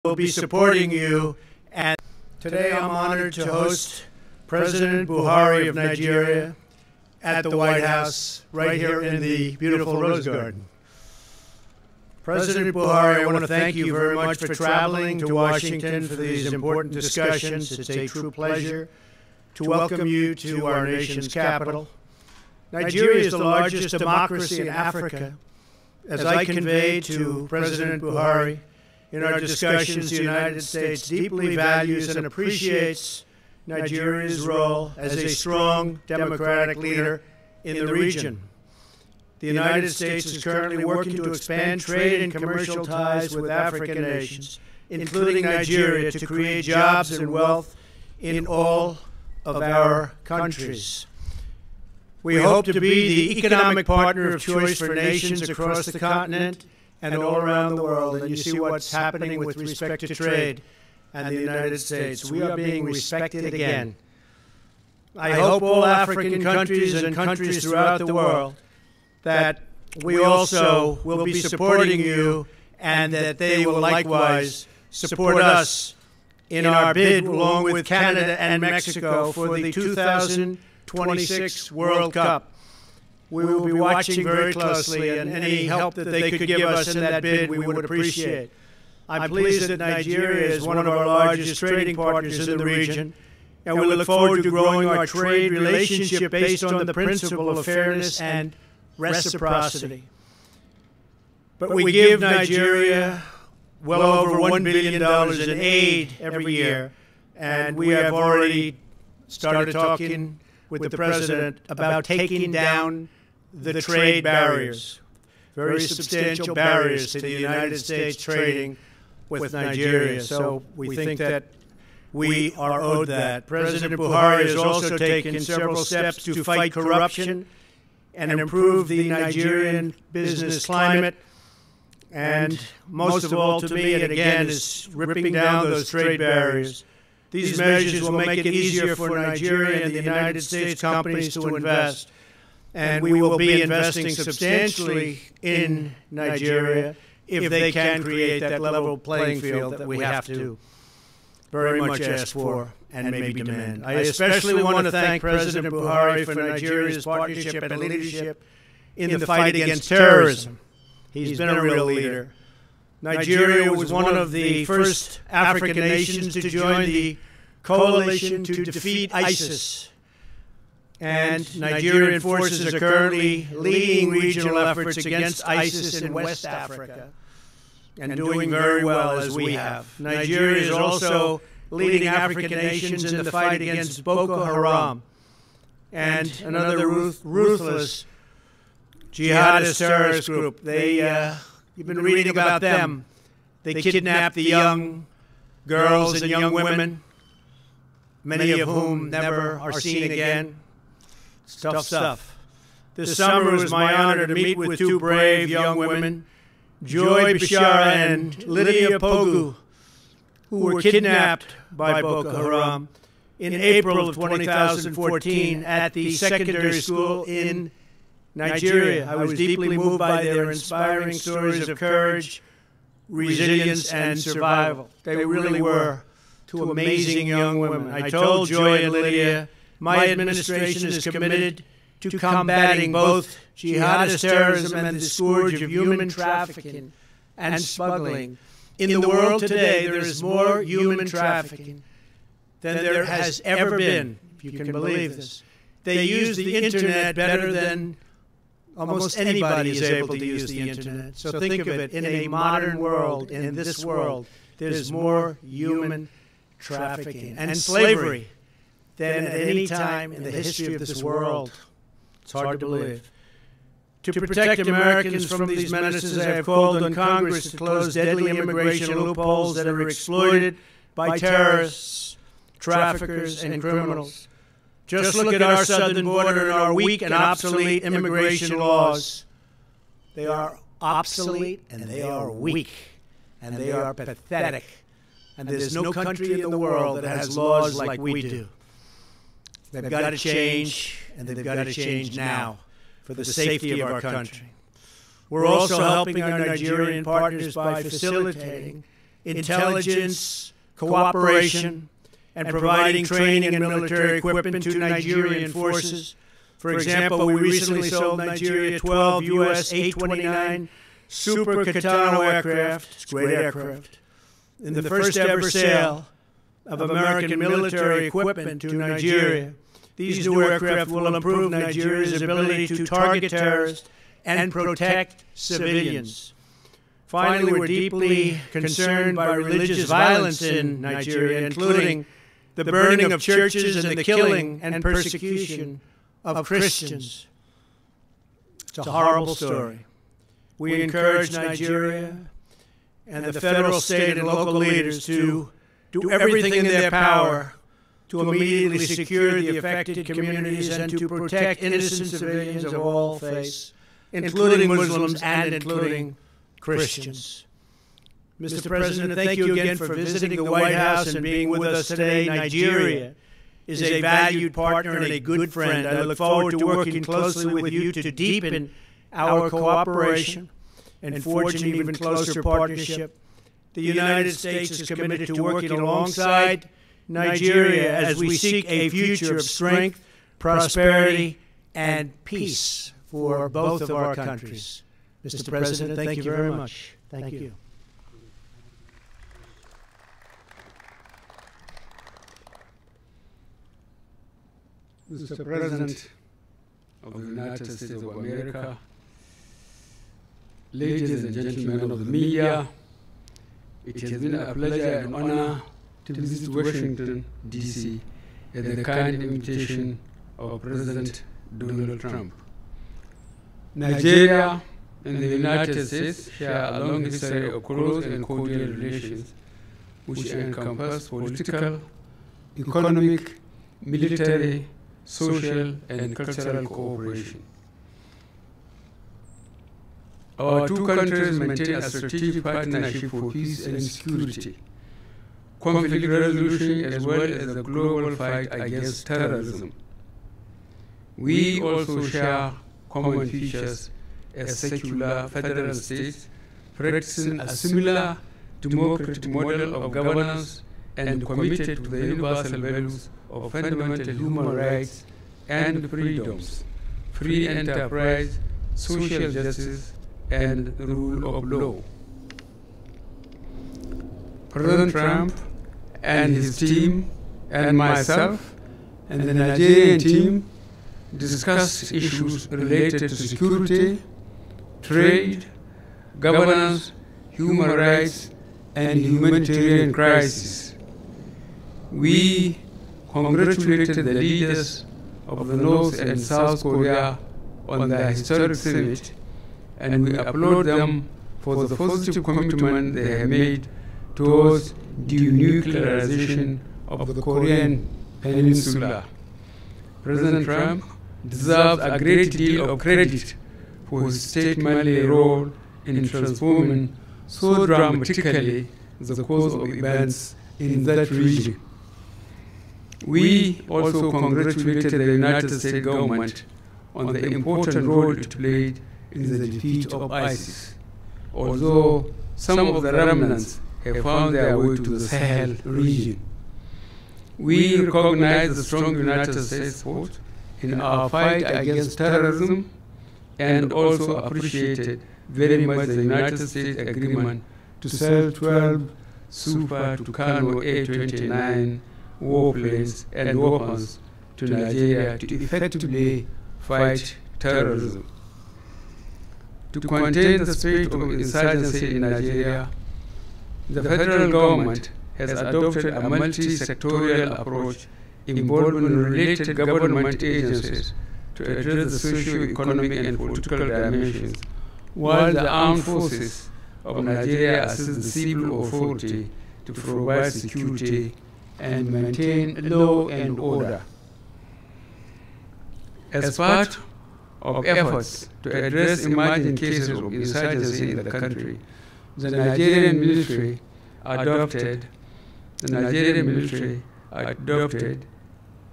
will be supporting you. And today I'm honored to host President Buhari of Nigeria at the White House, right here in the beautiful Rose Garden. President Buhari, I want to thank you very much for traveling to Washington for these important discussions. It's a true pleasure to welcome you to our nation's capital. Nigeria is the largest democracy in Africa. As I conveyed to President Buhari in our discussions, the United States deeply values and appreciates Nigeria's role as a strong democratic leader in the region. The United States is currently working to expand trade and commercial ties with African nations, including Nigeria, to create jobs and wealth in all of our countries. We hope to be the economic partner of choice for nations across the continent and all around the world. And you see what's happening with respect to trade and the United States. We are being respected again. I hope all African countries and countries throughout the world that we also will be supporting you and that they will likewise support us in our bid, along with Canada and Mexico, for the 2026 World Cup. We will be watching very closely, and any help that they could give us in that bid, we would appreciate. I'm pleased that Nigeria is one of our largest trading partners in the region, and we look forward to growing our trade relationship based on the principle of fairness and reciprocity. But we give Nigeria well over $1 billion in aid every year, and we have already started talking with the President about taking down the trade barriers, very substantial barriers to the United States trading with Nigeria. So we think that we are owed that. President Buhari has also taken several steps to fight corruption and improve the Nigerian business climate. And most of all, to me, and again, is ripping down those trade barriers. These measures will make it easier for Nigeria and the United States companies to invest. And we will be investing substantially in Nigeria if they can create that level playing field that we have to very much ask for and maybe demand. I especially want to thank President Buhari for Nigeria's partnership and leadership in the fight against terrorism. He's been a real leader. Nigeria was one of the first African nations to join the coalition to defeat ISIS. And Nigerian forces are currently leading regional efforts against ISIS in West Africa and doing very well, as we have. Nigeria is also leading African nations in the fight against Boko Haram and another ruthless jihadist terrorist group. You've been reading about them. They kidnap the young girls and young women, many of whom never are seen again. It's tough stuff. This summer it was my honor to meet with two brave young women, Joy Bishara and Lydia Pogu, who were kidnapped by Boko Haram in April of 2014 at the secondary school in Nigeria. I was deeply moved by their inspiring stories of courage, resilience, and survival. They really were two amazing young women. I told Joy and Lydia, my administration is committed to combating both jihadist terrorism and the scourge of human trafficking and smuggling. In the world today, there is more human trafficking than there has ever been, if you can believe this. They use the internet better than almost anybody is able to use the internet. So think of it, in a modern world, in this world, there's more human trafficking and slavery than at any time in the history of this world. It's hard to believe. To protect Americans from these menaces, I have called on Congress to close deadly immigration loopholes that are exploited by terrorists, traffickers, and criminals. Just look at our southern border and our weak and obsolete immigration laws. They are obsolete and they are weak and they are pathetic. And there's no country in the world that has laws like we do. They've got to change, and they've got to change now for the safety of our country. We're also helping our Nigerian partners by facilitating intelligence, cooperation, and providing training and military equipment to Nigerian forces. For example, we recently sold Nigeria 12 U.S. A-29 Super Katana aircraft. It's great aircraft. In the first ever sale of American military equipment to Nigeria, these new aircraft will improve Nigeria's ability to target terrorists and protect civilians. Finally, we're deeply concerned by religious violence in Nigeria, including the burning of churches and the killing and persecution of Christians. It's a horrible story. We encourage Nigeria and the federal, state, and local leaders to do everything in their power to immediately secure the affected communities and to protect innocent civilians of all faiths, including Muslims and including Christians. Mr. President, thank you again for visiting the White House and being with us today. Nigeria is a valued partner and a good friend. I look forward to working closely with you to deepen our cooperation and forge an even closer partnership. The United States is committed to working alongside Nigeria as we seek a future of strength, prosperity, and peace for both of our countries. Mr. President, thank you very much. Thank you. Mr. President of the United States of America, ladies and gentlemen of the media, it has been a pleasure and honor to visit Washington, D.C. at the kind invitation of President Donald Trump. Nigeria and the United States share a long history of close and cordial relations, which encompass political, economic, military, social, and cultural cooperation. Our two countries maintain a strategic partnership for peace and security, conflict resolution, as well as the global fight against terrorism. We also share common features as secular federal states practicing a similar democratic model of governance and committed to the universal values of fundamental human rights and freedoms, free enterprise, social justice, and the rule of law. President Trump and his team and myself and the Nigerian team discussed issues related to security, trade, governance, human rights, and humanitarian crisis. We congratulated the leaders of the North and South Korea on their historic summit, and we applaud them for the positive commitment they have made towards denuclearization of the Korean Peninsula. President Trump deserves a great deal of credit for his statesmanly role in transforming so dramatically the course of events in that region. We also congratulated the United States government on the important role it played in the defeat of ISIS, although some of the remnants have found their way to the Sahel region. We recognize the strong United States support in our fight against terrorism and also appreciated very much the United States agreement to sell 12 Super Tucano A-29 warplanes and weapons to Nigeria to effectively fight terrorism. To contain the spirit of insurgency in Nigeria, the federal government has adopted a multi-sectorial approach involving related government agencies to address the socio-economic and political dimensions, while the armed forces of Nigeria assist the civil authority to provide security and maintain law and order. As part of efforts to address emerging cases of insurgency in the country, the Nigerian military adopted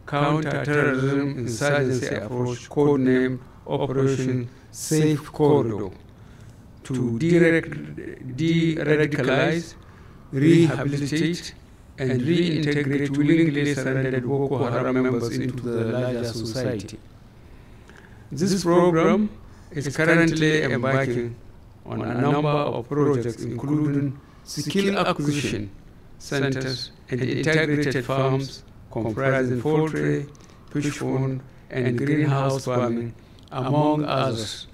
counter-terrorism insurgency approach codenamed Operation Safe Corridor to de-radicalize, rehabilitate, and reintegrate willingly surrendered Boko Haram members into the larger society. This program is currently embarking on a number of projects, including skill acquisition centers and integrated farms comprising poultry, fish pond, and greenhouse farming, among others.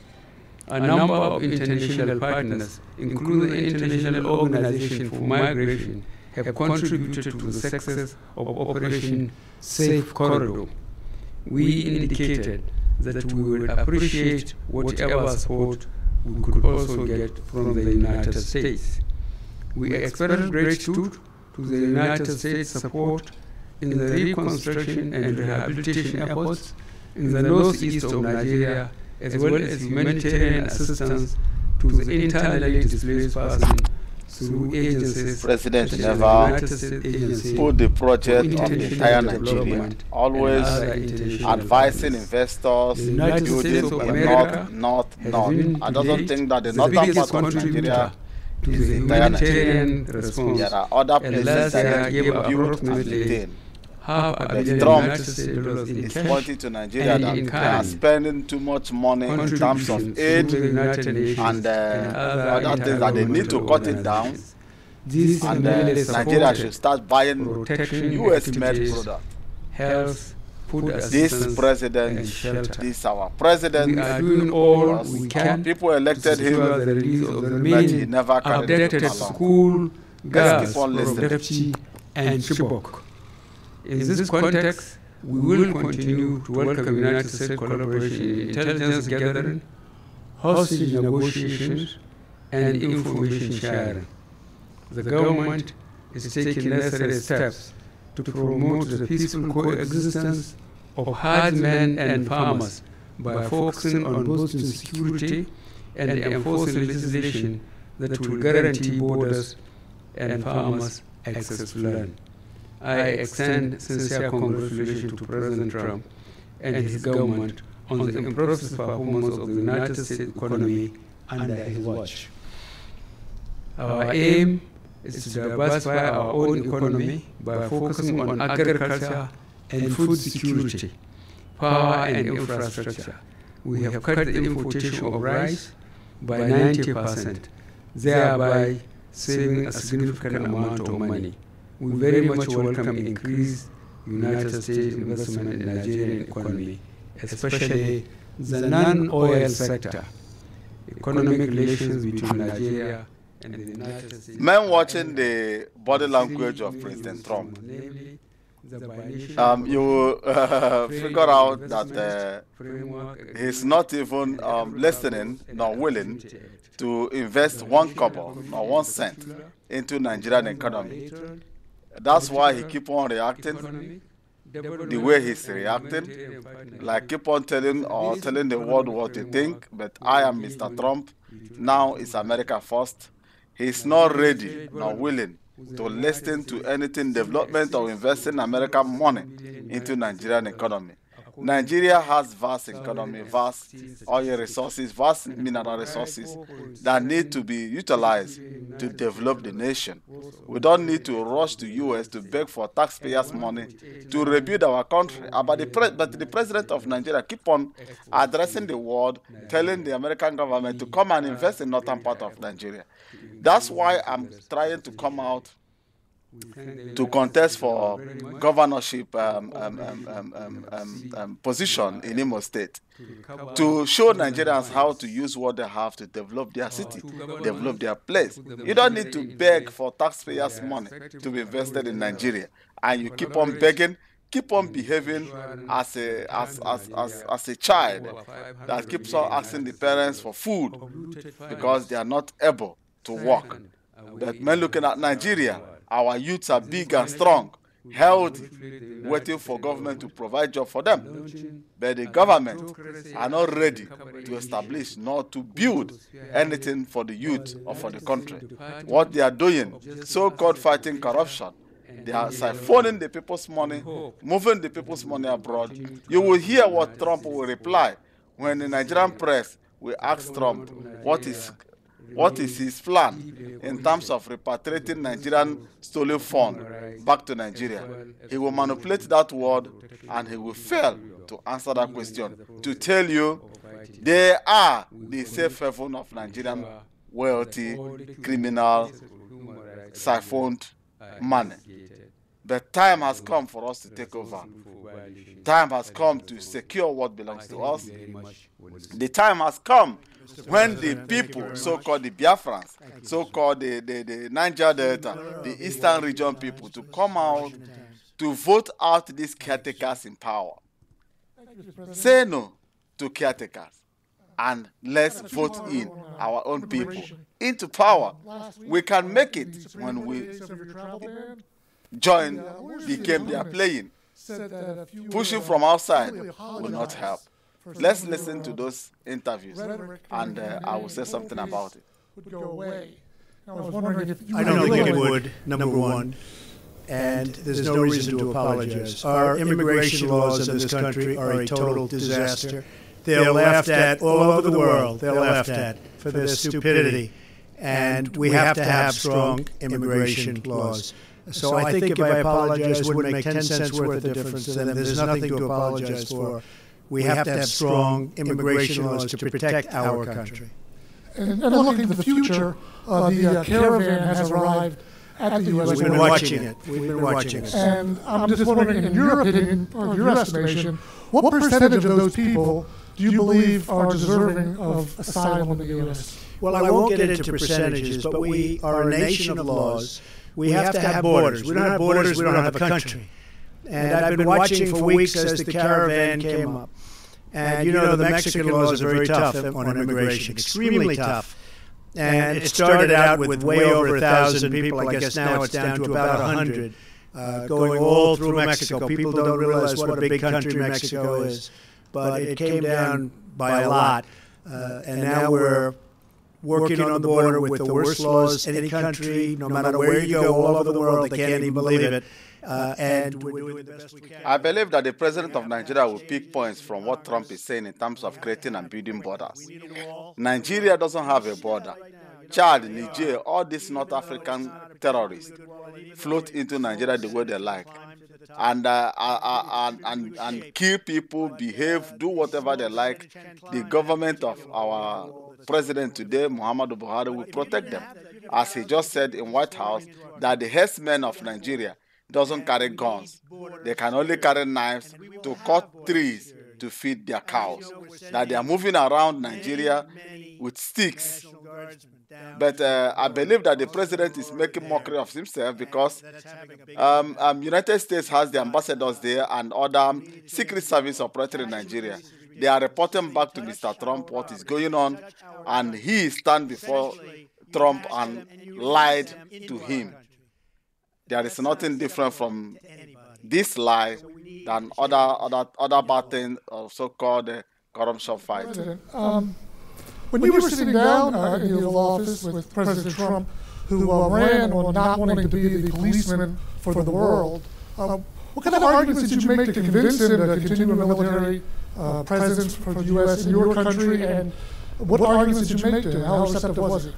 A number of international partners, including the International Organization for Migration, have contributed to the success of Operation Safe Corridor. We indicated that we would appreciate whatever support we could also get from the United States. We express gratitude to the United States support in the reconstruction and rehabilitation efforts in the northeast of Nigeria, as well as humanitarian assistance to the internally displaced persons through agencies. President never put the project on the entire Nigeria, always advising investors, building the north. I don't think that the northern part of Nigeria is the entire Nigeria. There are other places that are built and maintained. But Trump is pointing to Nigeria that they are spending too much money in terms of aid and other things that they need to cut it down. And Nigeria should start buying US-made products. Health, food This president, this our president, we are doing all we can. People elected him, but he never carried it along. School, Let's keep on listening. Ghaddaffi, and Chibok. In this context, we will continue to welcome United States collaboration in intelligence gathering, hostage negotiations, and information sharing. The government is taking necessary steps to promote the peaceful coexistence of herdsmen and farmers by focusing on boosting security and enforcing legislation that will guarantee borders and farmers access to land. I extend sincere congratulations to President Trump and his government on the impressive performance of the United States economy under his watch. Our aim is to diversify our own economy by focusing on agriculture and food security, power and infrastructure. We have cut the importation of rice by 90%, thereby saving a significant amount of money. We very much welcome increased United States investment in the Nigerian economy, especially the non-oil sector. Economic relations between Nigeria and the United States. Men watching the body language of President Trump, you will figure out that he's not even listening nor willing to invest one kobo or 1 cent into Nigerian economy. That's why he keep on reacting the way he's reacting, like keep on telling the world what they think, but I am Mr. Trump, now it's America first. He's not ready nor willing to listen to anything development or investing American money into Nigerian economy. Nigeria has vast economy, vast oil resources, vast mineral resources that need to be utilized to develop the nation. We don't need to rush to US to beg for taxpayers' money to rebuild our country. But the president of Nigeria keep on addressing the world, telling the American government to come and invest in northern part of Nigeria. That's why I'm trying to come out to contest for governorship position in Imo State, to show Nigerians how to use what they have to develop their city, develop their place. You don't need to beg for taxpayers' money to be invested in Nigeria, and you keep on begging, keep on behaving as a child that keeps on asking the parents for food because they are not able to work. But men looking at Nigeria, our youths are big and strong, healthy, waiting for government to provide job for them. But the government are not ready to establish nor to build anything for the youth or for the country. What they are doing, so-called fighting corruption, they are siphoning the people's money, moving the people's money abroad. You will hear what Trump will reply when the Nigerian press will ask Trump what is What is his plan in terms of repatriating Nigerian stolen fund back to Nigeria? He will manipulate that word and he will fail to answer that question, to tell you they are the safe haven of Nigerian wealthy, criminal, siphoned money. But time has come for us to take over. Time has come to secure what belongs to us. The time has come when the people, so-called the Biafrans, so-called the Niger Delta, the Eastern region people, to come out to vote out these caretakers in power. Say no to caretakers and let's vote in our own people into power. We can make it when we join the game they are playing. Pushing from outside will not help. Let's listen to those interviews, and I will say something about it. I don't think it would, number one, and there's no reason to apologize. Our immigration laws in this country are a total disaster. They're laughed at all over the world. They're laughed at for their stupidity, and we have to have strong immigration laws. So I think if I apologize, it wouldn't make 10 cents worth of difference to them. There's nothing to apologize for. We have to have strong immigration laws to protect our country. And looking to the future, the caravan has arrived at the U.S. We've been watching it. We've been watching it. And I'm just wondering, in your opinion, or your estimation, what percentage of those people do you believe are deserving of asylum in the U.S.? Well, I won't get into percentages, but we are a nation of laws. We have to have borders. We don't have borders, we don't have a country. And I've been watching for weeks as the caravan came up. And you know the Mexican laws are very tough on immigration, extremely tough. And it started out with way over 1,000 people. I guess now it's down to about 100, going all through Mexico. People don't realize what a big country Mexico is. But it came down by a lot. And now we're working on the border with the worst laws in any country, no matter where you go, all over the world. They can't even believe it. And we're doing the best we can. I believe that the president of Nigeria will pick points from what Trump is saying in terms of creating and building borders. Nigeria doesn't have a border. Chad, Niger, all these North African terrorists float into Nigeria the way they like, and kill people, behave, do whatever they like. The government of our president today, Muhammadu Buhari, will protect them. As he just said in White House, that the herdsmen of Nigeria doesn't carry guns. They can only carry knives to cut trees to feed their cows. That they are moving around Nigeria with sticks. But I believe that the president is making mockery of himself because United States has the ambassadors there and other secret service operating in Nigeria. They are reporting back to Mr. Trump what is going on, and he stand before Trump and lied to him. There is nothing different from this lie than other bad things of so-called corruption fight. When you were sitting down in the Oval Office with President Trump, who ran on not wanting to be the policeman for the world, what kind of arguments did you make to convince him to continue a military presence for the U.S. in your country, and what arguments did you make to him? How receptive was he?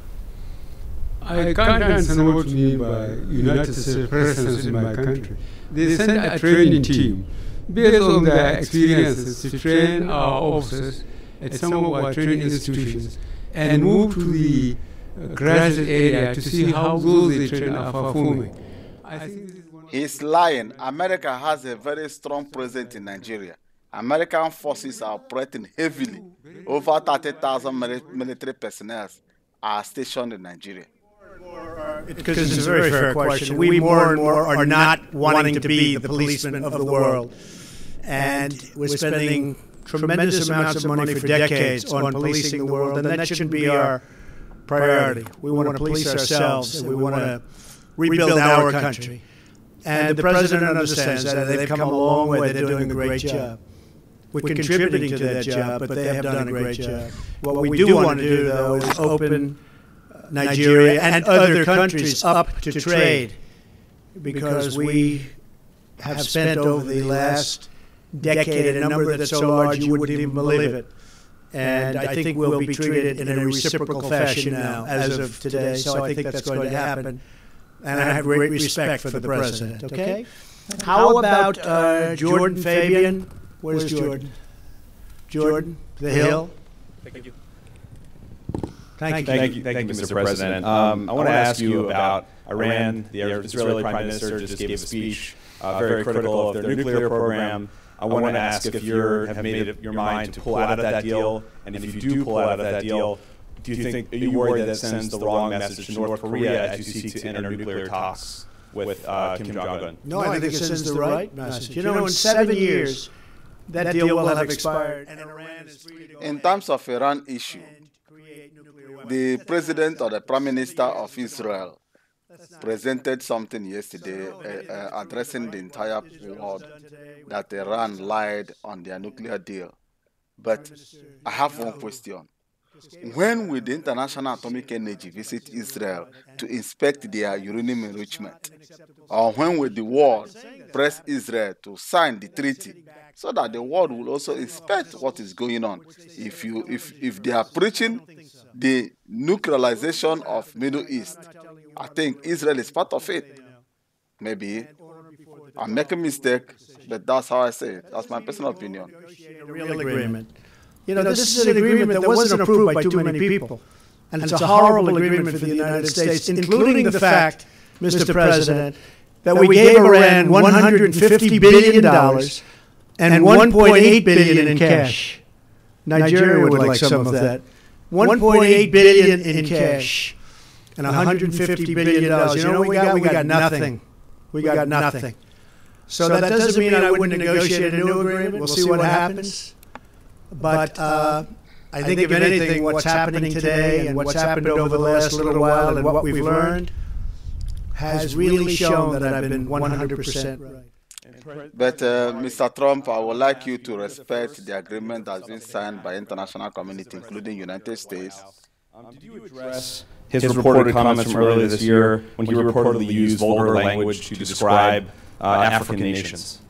I can't answer what me by United States presence in my country. They sent a training team based on their experiences to train our officers at some of our training institutions and move to the grassroots area to see how those they train are performing. He's lying. America has a very strong presence in Nigeria. American forces are operating heavily. Over 30,000 military personnel are stationed in Nigeria. Because it's a very fair question. We more and more are not wanting to be the policemen of the world. And we're spending tremendous amounts of money for decades on policing the world, and that shouldn't be our priority. We want to police ourselves, and we want to rebuild our country. And the president understands that. They've come a long way. They're doing a great job. We're contributing to that job, but they have done a great job. What we do want to do, though, is open Nigeria and other countries up to trade, because we have spent over the last decade a number that's so large you wouldn't even believe it. And I think we'll be treated in a reciprocal fashion now, as of today. So I think that's going to happen. And I have great respect for the president, okay? How about Jordan Fabian? Where's Jordan? Jordan, the Hill. Thank you. Thank you, Mr. President. I want to ask you about Iran. The Israeli Prime Minister just gave a speech very critical of their nuclear program. I want to ask if you have made up your mind to pull out of that deal, and if you do pull out of that deal, are you worried that sends the wrong message to North Korea as you seek to enter nuclear talks with Kim Jong-un? No, I think it sends the right message. You know, in 7 years, that deal will have expired, and Iran is free to go. In terms of Iran issue, the president or the prime minister of Israel presented something yesterday addressing the entire world that Iran lied on their nuclear deal. But I have one question. When will the International Atomic Energy visit Israel to inspect their uranium enrichment? Or when will the world press Israel to sign the treaty so that the world will also inspect what is going on? If they are preaching the nuclearization of Middle East, I think Israel is part of it. Maybe I make a mistake, but that's how I say it. That's my personal opinion. A real agreement. You know, this is an agreement that wasn't approved by too many people. And it's a horrible agreement for the United States, including the fact, Mr. President, that we gave Iran $150 billion and $1.8 billion in cash. Nigeria would like some of that. $1.8 billion in cash and $150 billion. You know what we got? We got nothing. We got nothing. So that doesn't mean I wouldn't negotiate a new agreement. We'll see what happens. But I think, if anything, what's happening today and what's happened over the last little while and what we've learned has really shown that I've been 100% right. But, Mr. Trump, I would like you to respect the agreement that's been signed by international community, including the United States. Did you address his reported comments from earlier this year when he reportedly used vulgar language to describe African nations?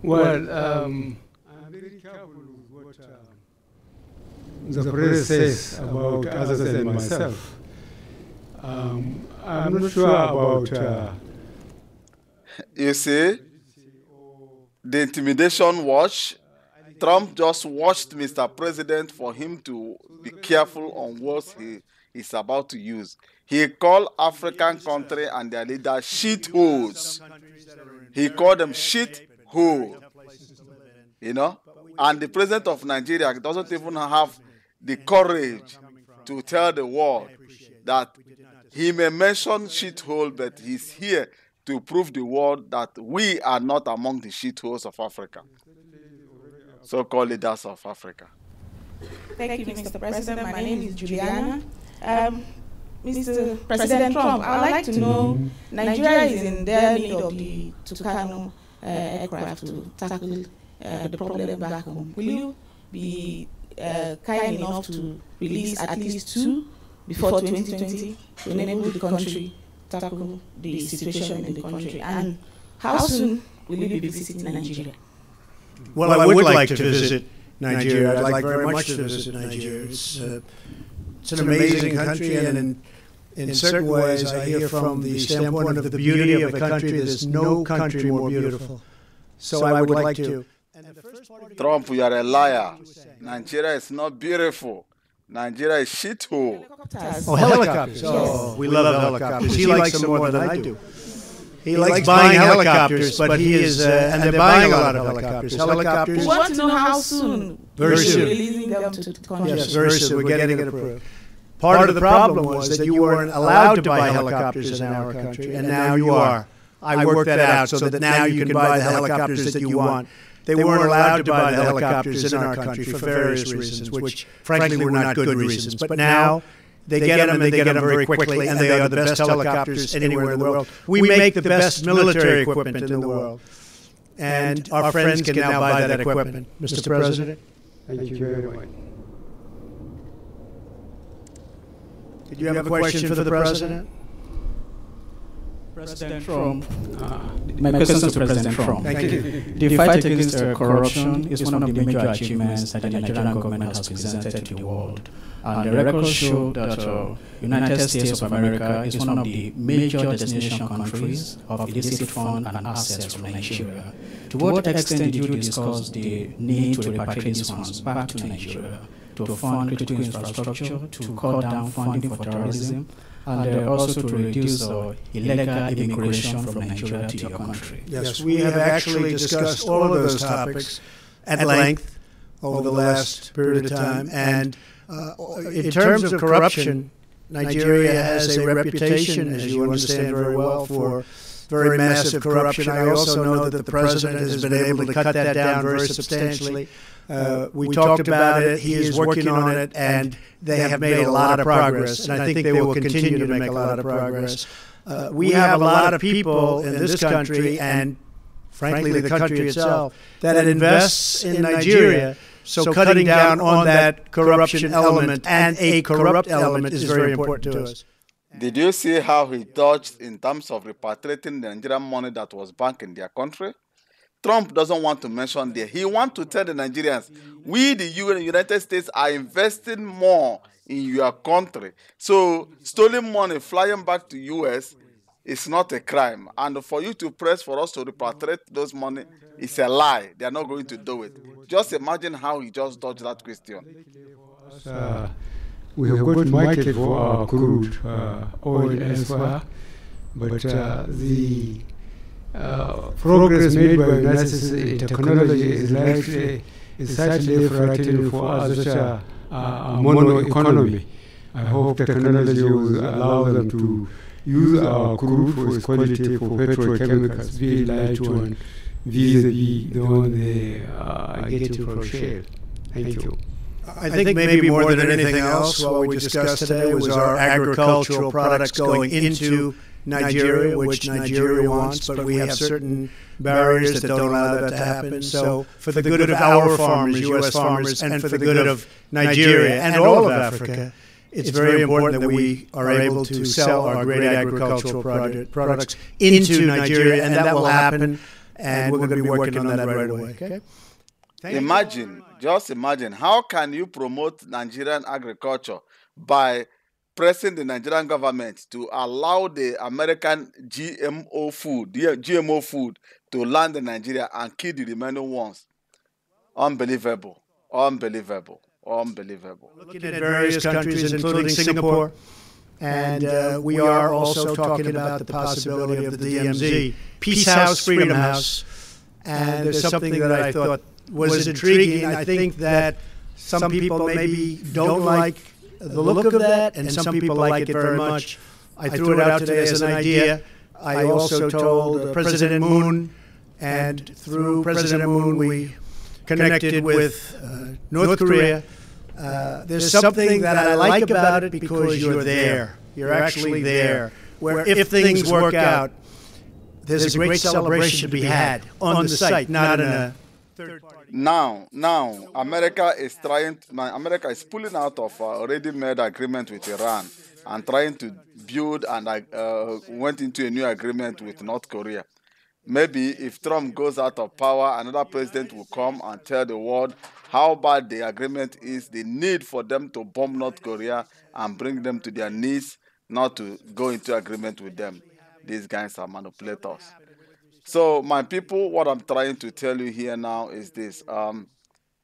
Well, I'm very careful with what the press says about others than myself. I'm not sure about... You see, the intimidation watch, Trump just watched Mr. President for him to be careful on words he is about to use. He called African countries and their leaders shitholes. He called them shithole. You know? And the president of Nigeria doesn't even have the courage to tell the world that he may mention shithole, but he's here to prove the world that we are not among the shitholes of Africa, so-called leaders of Africa. Thank you, Mr. President. My name is Juliana. Mr. President Trump, I would like to know, Nigeria is in their need of the Tucano aircraft to tackle the problem back home. Will you be kind enough to release at least 2 before 2020 to enable the country tackle the situation in the country? And how soon will you be visiting Nigeria? Well, I would like to visit Nigeria. I'd like very much to visit Nigeria. It's an amazing country, and in certain ways, I hear from the standpoint of the beauty of the country, there's no country more beautiful. So I would like to. Trump, you are a liar. Nigeria is not beautiful. Nigeria is shithole. Oh, helicopters. Oh, we love helicopters. He likes them more than I do. He likes buying helicopters, but he is, and they're buying a lot of helicopters. Helicopters. We want to know how soon. Very soon. Releasing them to the country. Yes, very soon. We're getting it approved. Part of the problem was that you weren't allowed to buy helicopters in our country, and now you are. I worked that out so that now you can buy the helicopters that you want. They weren't allowed to buy the helicopters in our country for various reasons, which frankly were not good reasons. But now they get them, and they get them very quickly, and they are the best helicopters anywhere in the world. We make the best military equipment in the world, and our friends can now buy that equipment. Mr. President? Thank you very much. Did you have a question for the President? President Trump, my question to President Trump. Thank you. The fight against corruption is one of the major achievements that the Nigerian government has presented to the world. And the records show that United States of America is one of the major destination countries of illicit funds and assets from Nigeria. To what extent did you discuss the need to repatriate these funds back to Nigeria to fund critical infrastructure, to cut down funding for terrorism, and also to reduce illegal immigration from Nigeria to your country? Yes, we have actually discussed all of those topics at length over the last period of time. And in terms of corruption, Nigeria has a reputation, as you understand very well, for very massive corruption. I also know that the president has been able to cut that down very substantially. We talked about it. He is working on it, and they have made a lot of progress, and I think they will continue to make a lot of progress. We have a lot of people in this country, and frankly the country itself, that invests in Nigeria. So cutting down on that corruption element and a corrupt element is very important to us. Did you see how he dodged in terms of repatriating the Nigerian money that was banked in their country? Trump doesn't want to mention there. He wants to tell the Nigerians, we, the United States, are investing more in your country. So stolen money flying back to U.S. is not a crime. And for you to press for us to repatriate those money is a lie. They are not going to do it. Just imagine how he just dodged that question. We have got market for our crude oil elsewhere, but the progress made by United States in technology is certainly frightening for us such a mono economy. I hope technology will allow them to use our crude for its quality for petrochemicals, be it light one, vis-a-vis the one they are getting from shale. Thank you. I think maybe more than anything else, what we discussed today was our agricultural products going into Nigeria, which Nigeria wants, but we have certain barriers that don't allow that to happen. So for the good of our farmers, U.S. farmers, and for the good of Nigeria and all of Africa, it's very important that we are able to sell our great agricultural products into Nigeria, and that will happen, and we're going to be working on that right away. Okay? Just imagine, how can you promote Nigerian agriculture by pressing the Nigerian government to allow the American GMO food to land in Nigeria and kill the remaining ones? Unbelievable, unbelievable, unbelievable. Looking at various countries, including Singapore, and we are also talking about the possibility of the DMZ, Peace House, Freedom House, and there's something that I thought was intriguing. I think that some people maybe don't like the look of that, and some people like it very much. I threw it out today as an idea. I also told President Moon, and through President Moon we connected with North Korea. There's something that I like about it because you're there. You're actually there, where if things work out, there's a great celebration to be had on the site, not in a third party. Now, America is pulling out of already made agreement with Iran and trying to build and went into a new agreement with North Korea. Maybe if Trump goes out of power, another president will come and tell the world how bad the agreement is, the need for them to bomb North Korea and bring them to their knees, not to go into agreement with them. These guys are manipulators. So, my people, what I'm trying to tell you here now is this.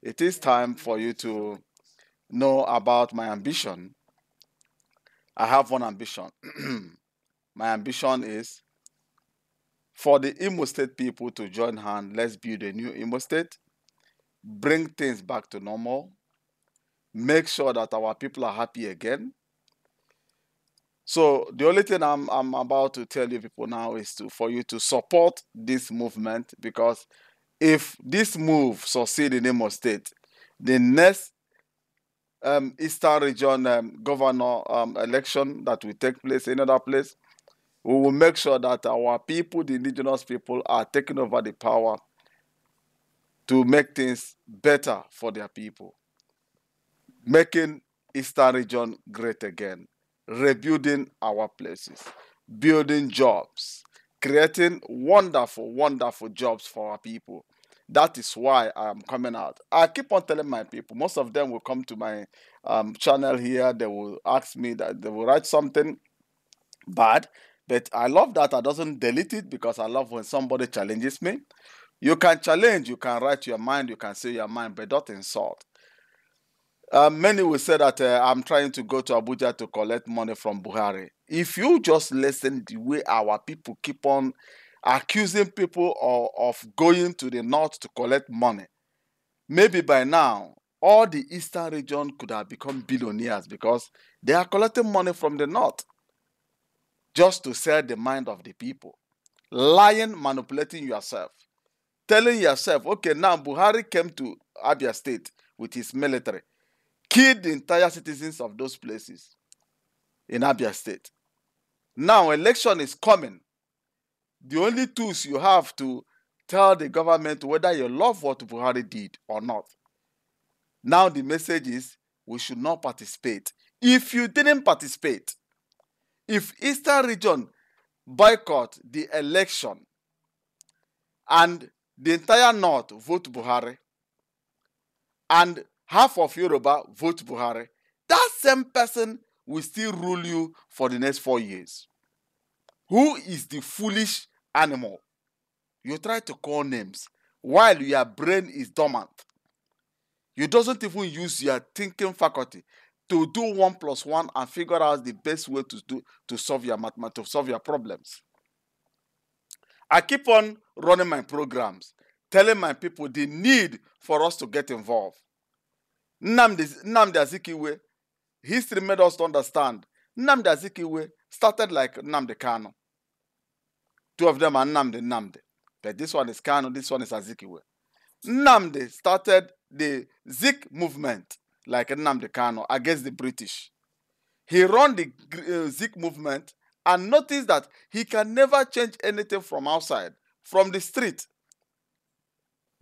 It is time for you to know about my ambition. I have one ambition. My ambition is for the Imo State people to join hands. Let's build a new Imo State, bring things back to normal, make sure that our people are happy again. So the only thing I'm about to tell you people now is for you to support this movement, because if this move succeeds in Imo State, the next Eastern Region governor election that will take place in another place, we will make sure that our people, the indigenous people, are taking over the power to make things better for their people, making Eastern Region great again, rebuilding our places, building jobs, creating wonderful, wonderful jobs for our people. That is why I am coming out. I keep on telling my people, most of them will come to my channel here, they will ask me that they will write something bad, but I love that I doesn't delete it because I love when somebody challenges me. You can challenge, you can write your mind, you can say your mind, but don't insult. Many will say that I'm trying to go to Abuja to collect money from Buhari. If you just listen the way our people keep on accusing people of going to the north to collect money, maybe by now, all the eastern region could have become billionaires because they are collecting money from the north just to sell the mind of the people. Lying, manipulating yourself. Telling yourself, okay, now Buhari came to Abia State with his military, killed the entire citizens of those places in Abia State. Now election is coming. The only tools you have to tell the government whether you love what Buhari did or not. Now the message is we should not participate. If you didn't participate, if Eastern region boycott the election and the entire North vote Buhari and half of Yoruba vote Buhari, that same person will still rule you for the next 4 years. Who is the foolish animal? You try to call names while your brain is dormant. You doesn't even use your thinking faculty to do 1 + 1 and figure out the best way to solve your mathematics, to solve your problems. I keep on running my programs, telling my people the need for us to get involved. Nnamdi Azikiwe, history made us to understand. Nnamdi Azikiwe started like Nnamdi Kanu. Two of them are Nnamdi. But this one is Kanu, this one is Azikiwe. Nnamdi started the Zik movement like Nnamdi Kanu against the British. He ran the Zik movement and noticed that he can never change anything from outside, from the street.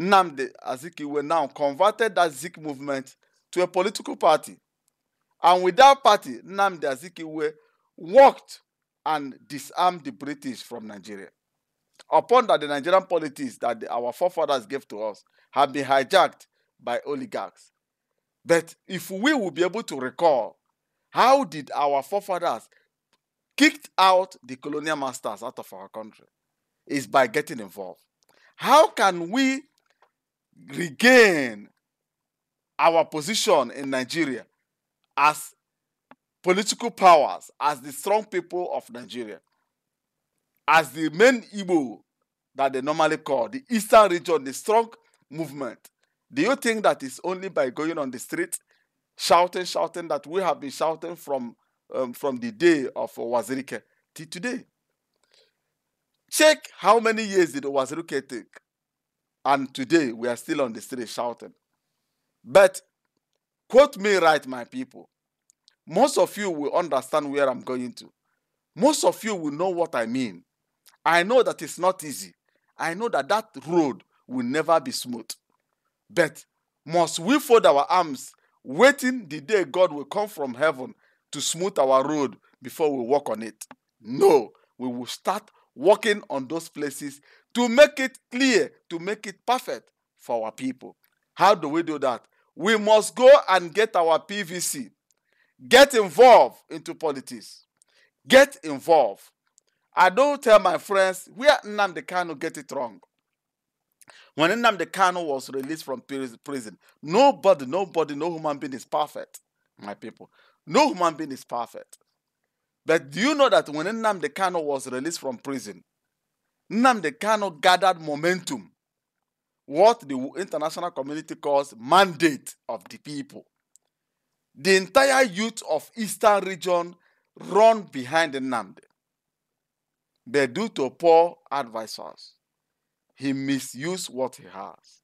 Nnamdi Azikiwe now converted that Zik movement to a political party. And with that party, Nnamdi Azikiwe worked and disarmed the British from Nigeria. Upon that, the Nigerian politics that our forefathers gave to us have been hijacked by oligarchs. But if we will be able to recall, how did our forefathers kicked out the colonial masters out of our country? Is by getting involved. How can we regain our position in Nigeria as political powers, as the strong people of Nigeria, as the main Igbo that they normally call, the Eastern region, the strong movement? Do you think that it's only by going on the street, shouting that we have been shouting from the day of Wazirike till today? Check how many years did Wazirike take, and today we are still on the street shouting. But quote me right, my people. Most of you will understand where I'm going to. Most of you will know what I mean. I know that it's not easy. I know that that road will never be smooth. But must we fold our arms, waiting the day God will come from heaven to smooth our road before we walk on it? No, we will start walking on those places to make it clear, to make it perfect for our people. How do we do that? We must go and get our PVC. Get involved into politics. Get involved. I don't tell my friends where Nnamdi Kanu get it wrong. When Nnamdi Kanu was released from prison, nobody, no human being is perfect, my people. No human being is perfect. But do you know that when Nnamdi Kanu was released from prison, Nnamdi Kanu gathered momentum, what the international community calls mandate of the people. The entire youth of Eastern region run behind Nnamdi. But due to poor advisors, he misused what he has.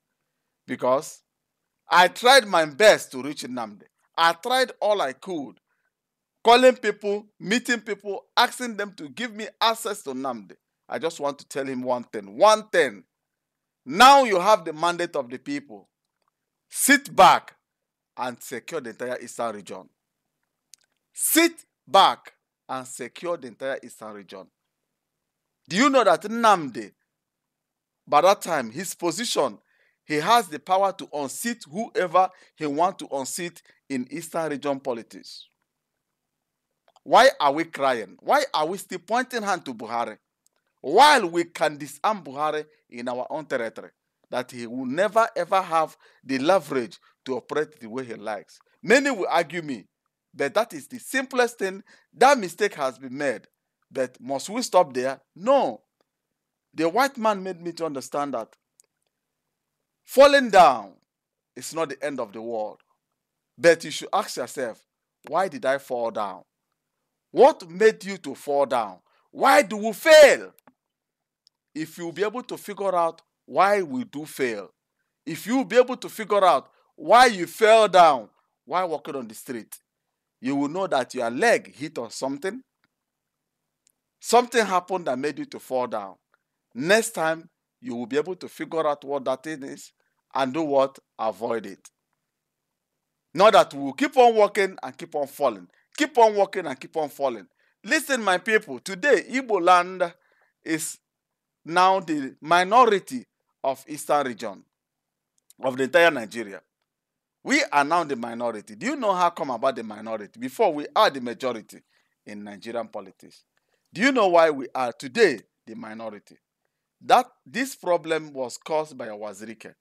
Because I tried my best to reach Nnamdi. I tried all I could, calling people, meeting people, asking them to give me access to Nnamdi. I just want to tell him one thing. Now you have the mandate of the people. Sit back and secure the entire Eastern region. Sit back and secure the entire Eastern region. Do you know that Nnamdi, by that time, his position, he has the power to unseat whoever he wants to unseat in Eastern region politics? Why are we crying? Why are we still pointing hand to Buhari? While we can disarm Buhari in our own territory, that he will never ever have the leverage to operate the way he likes. Many will argue me, but that is the simplest thing. That mistake has been made. But must we stop there? No. The white man made me to understand that falling down is not the end of the world. But you should ask yourself, why did I fall down? What made you to fall down? Why do we fail? If you'll be able to figure out why we do fail, if you'll be able to figure out why you fell down while walking on the street, you will know that your leg hit on something. Something happened that made you to fall down. Next time, you will be able to figure out what that thing is and do what? Avoid it. Not that we will keep on walking and keep on falling. Keep on walking and keep on falling. Listen, my people, today, Igbo land is now the minority of Eastern region, of the entire Nigeria. We are now the minority. Do you know how come about the minority? Before, we are the majority in Nigerian politics. Do you know why we are today the minority? That this problem was caused by Wazirike.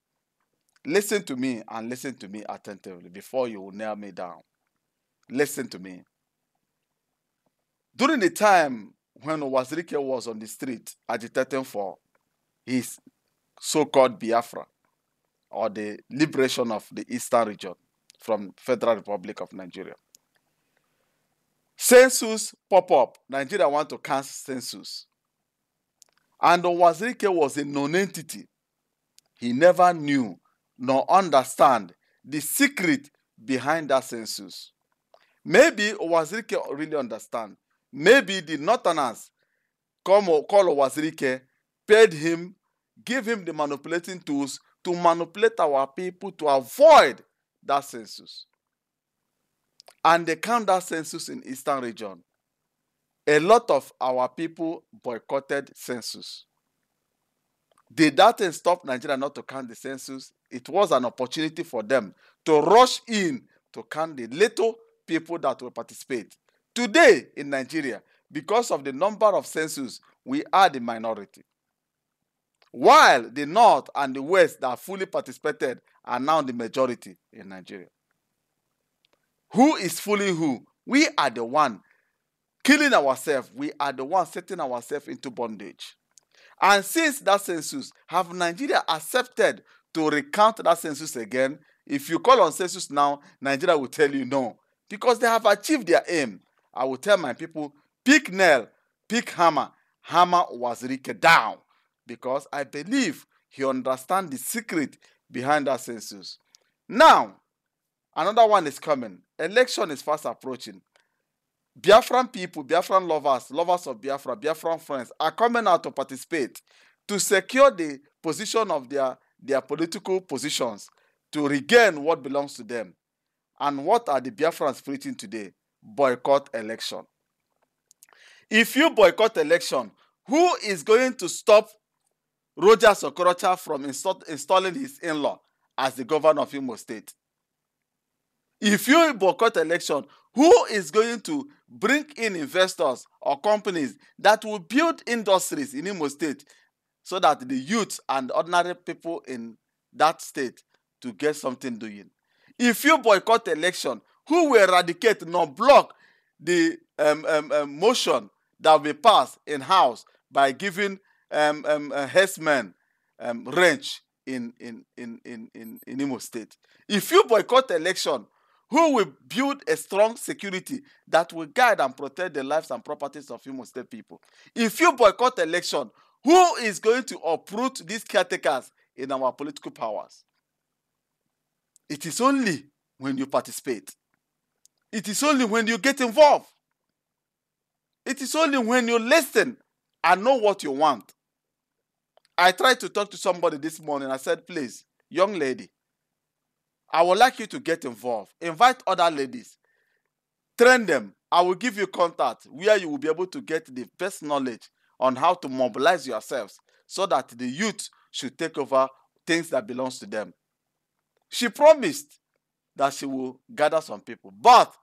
Listen to me and listen to me attentively before you will nail me down. Listen to me. During the time when Wazirike was on the street agitating for his so-called Biafra, or the liberation of the Eastern region from Federal Republic of Nigeria, census pop up. Nigeria want to cancel census. And Wazirike was a non-entity. He never knew nor understand the secret behind that census. Maybe Wazirike really understand. Maybe the Northerners call Wazirike, paid him, give him the manipulating tools to manipulate our people to avoid that census. And they count that census in Eastern region. A lot of our people boycotted census. Did that stop Nigeria not to count the census? It was an opportunity for them to rush in to count the little people that will participate. Today in Nigeria, because of the number of census, we are the minority. While the North and the West that fully participated are now the majority in Nigeria. Who is fooling who? We are the one killing ourselves. We are the one setting ourselves into bondage. And since that census, have Nigeria accepted to recount that census again? If you call on census now, Nigeria will tell you no. Because they have achieved their aim. I will tell my people, pick nail, pick hammer. Hammer Wazirike down. Because I believe he understands the secret behind that census. Now, another one is coming. Election is fast approaching. Biafran people, Biafran lovers, lovers of Biafra, Biafran friends are coming out to participate to secure the position of their political positions, to regain what belongs to them. And what are the Biafrans preaching today? Boycott election. If you boycott election, who is going to stop Roger Okorocha from installing his in-law as the governor of Imo State? If you boycott election, who is going to bring in investors or companies that will build industries in Imo State so that the youth and ordinary people in that state to get something doing? If you boycott election, who will eradicate nor block the motion that will be passed in House by giving Herdsmen range in Imo State? If you boycott election, who will build a strong security that will guide and protect the lives and properties of Imo State people? If you boycott election, who is going to uproot these caretakers in our political powers? It is only when you participate. It is only when you get involved. It is only when you listen and know what you want. I tried to talk to somebody this morning. I said, please, young lady, I would like you to get involved. Invite other ladies. Train them. I will give you contact where you will be able to get the best knowledge on how to mobilize yourselves so that the youth should take over things that belongs to them. She promised that she will gather some people, but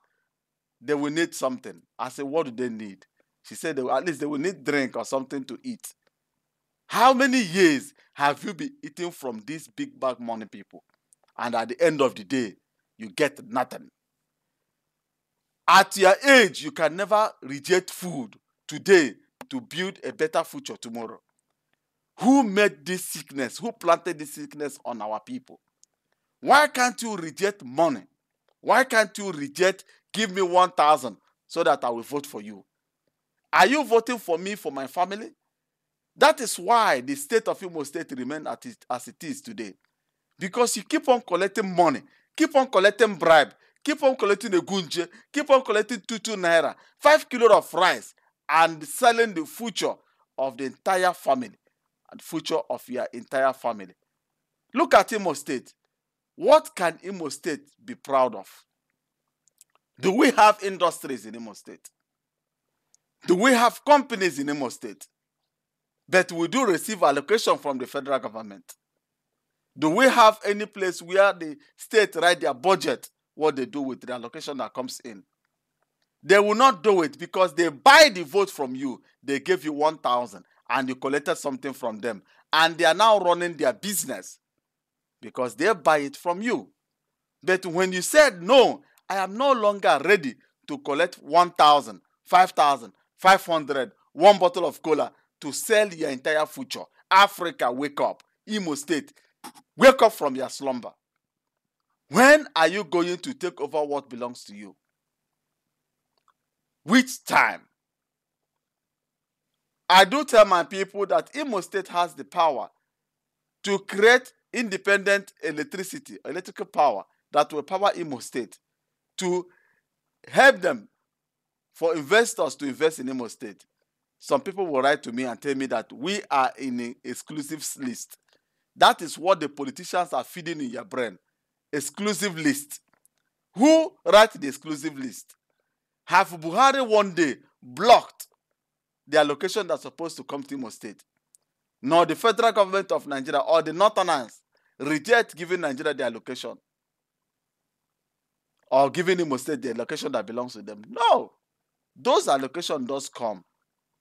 they will need something. I said, what do they need? She said, at least they will need drink or something to eat. How many years have you been eating from these big bag money people? And at the end of the day, you get nothing. At your age, you can never reject food today to build a better future tomorrow. Who made this sickness? Who planted this sickness on our people? Why can't you reject money? Why can't you reject, give me 1,000 so that I will vote for you? Are you voting for me, for my family? That is why the state of Imo State remains as it is today. Because you keep on collecting money, keep on collecting bribe, keep on collecting a gunje, keep on collecting 2 naira, 5 kilos of rice, and selling the future of the entire family and future of your entire family. Look at Imo State. What can Imo State be proud of? Do we have industries in Imo State? Do we have companies in Imo State? But we do receive allocation from the federal government. Do we have any place where the state write their budget, what they do with the allocation that comes in? They will not do it because they buy the vote from you. They gave you 1,000 and you collected something from them. And they are now running their business because they buy it from you. But when you said, no, I am no longer ready to collect 1,000, 5,000, 500, 1 bottle of cola to sell your entire future. Africa, wake up. Imo State, wake up from your slumber. When are you going to take over what belongs to you? Which time? I do tell my people that Imo State has the power to create independent electrical power that will power Imo State, to help them for investors to invest in Imo State. Some people will write to me and tell me that we are in an exclusive list. That is what the politicians are feeding in your brain. Exclusive list. Who write the exclusive list? Have Buhari one day blocked the allocation that's supposed to come to Imo State? Nor the federal government of Nigeria or the Northerners reject giving Nigeria the allocation or giving Imo State the allocation that belongs to them. No. Those allocations does come.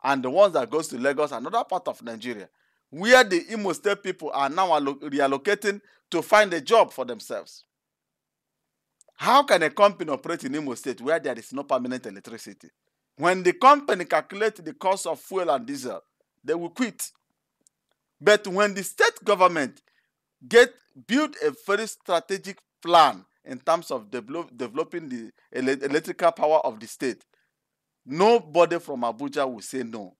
And the ones that goes to Lagos, another part of Nigeria, where the Imo State people are now reallocating to find a job for themselves. How can a company operate in Imo State where there is no permanent electricity? When the company calculates the cost of fuel and diesel, they will quit. But when the state government build a very strategic plan in terms of developing the electrical power of the state, nobody from Abuja will say no.